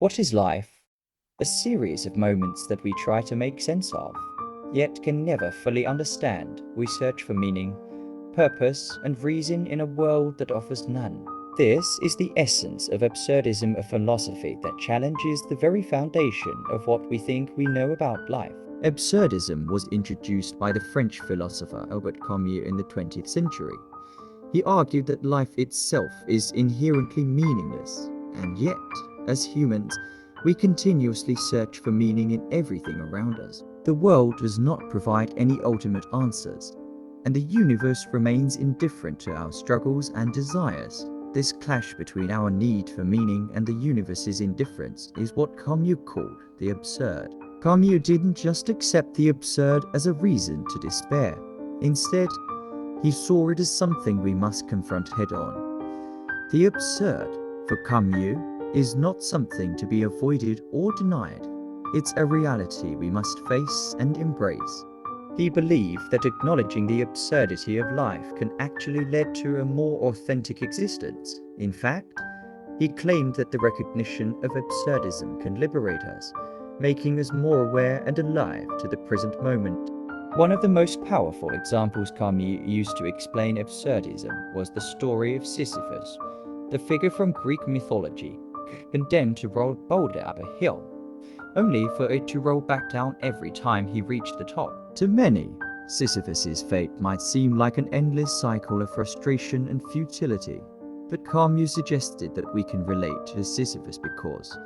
What is life? A series of moments that we try to make sense of, yet can never fully understand. We search for meaning, purpose, and reason in a world that offers none. This is the essence of absurdism, a philosophy that challenges the very foundation of what we think we know about life. Absurdism was introduced by the French philosopher Albert Camus in the 20th century. He argued that life itself is inherently meaningless, and yet, as humans, we continuously search for meaning in everything around us. The world does not provide any ultimate answers, and the universe remains indifferent to our struggles and desires. This clash between our need for meaning and the universe's indifference is what Camus called the absurd. Camus didn't just accept the absurd as a reason to despair. Instead, he saw it as something we must confront head-on. The absurd, for Camus, is not something to be avoided or denied. It's a reality we must face and embrace. He believed that acknowledging the absurdity of life can actually lead to a more authentic existence. In fact, he claimed that the recognition of absurdism can liberate us, making us more aware and alive to the present moment. One of the most powerful examples Camus used to explain absurdism was the story of Sisyphus, the figure from Greek mythology, condemned to roll a boulder up a hill, only for it to roll back down every time he reached the top. To many, Sisyphus's fate might seem like an endless cycle of frustration and futility, but Camus suggested that we can relate to Sisyphus because,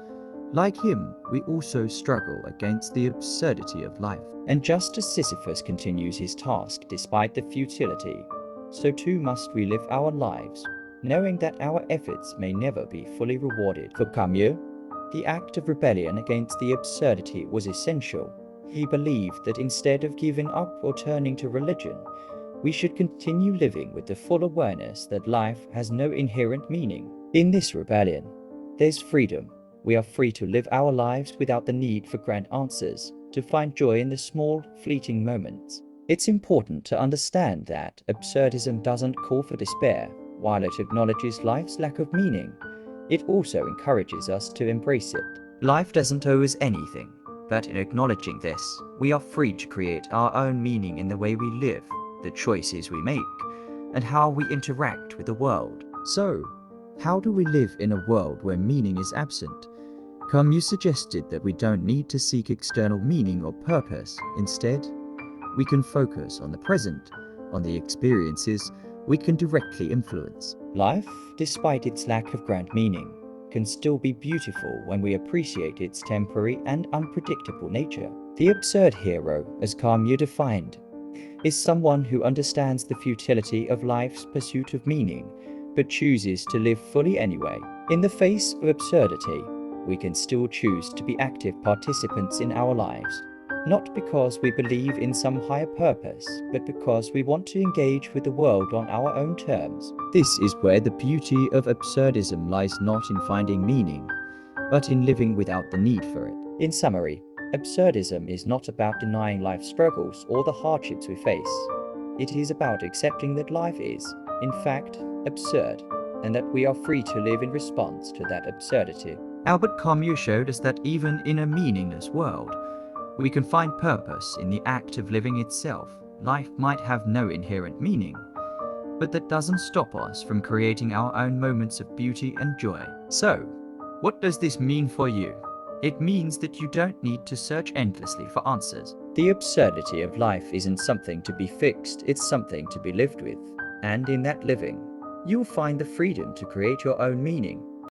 like him, we also struggle against the absurdity of life. And just as Sisyphus continues his task despite the futility, so too must we live our lives, knowing that our efforts may never be fully rewarded. For Camus, the act of rebellion against the absurdity was essential. He believed that instead of giving up or turning to religion, we should continue living with the full awareness that life has no inherent meaning. In this rebellion, there's freedom. We are free to live our lives without the need for grand answers, to find joy in the small, fleeting moments. It's important to understand that absurdism doesn't call for despair. While it acknowledges life's lack of meaning, it also encourages us to embrace it. Life doesn't owe us anything, but in acknowledging this, we are free to create our own meaning in the way we live, the choices we make, and how we interact with the world. So, how do we live in a world where meaning is absent? Camus suggested that we don't need to seek external meaning or purpose. Instead, we can focus on the present, on the experiences we can directly influence. Life, despite its lack of grand meaning, can still be beautiful when we appreciate its temporary and unpredictable nature. The absurd hero, as Camus defined, is someone who understands the futility of life's pursuit of meaning, but chooses to live fully anyway. In the face of absurdity, we can still choose to be active participants in our lives, not because we believe in some higher purpose, but because we want to engage with the world on our own terms. This is where the beauty of absurdism lies, not in finding meaning, but in living without the need for it. In summary, absurdism is not about denying life's struggles or the hardships we face. It is about accepting that life is, in fact, absurd, and that we are free to live in response to that absurdity. Albert Camus showed us that even in a meaningless world, we can find purpose in the act of living itself. Life might have no inherent meaning, but that doesn't stop us from creating our own moments of beauty and joy. So, what does this mean for you? It means that you don't need to search endlessly for answers. The absurdity of life isn't something to be fixed, it's something to be lived with. And in that living, you'll find the freedom to create your own meaning.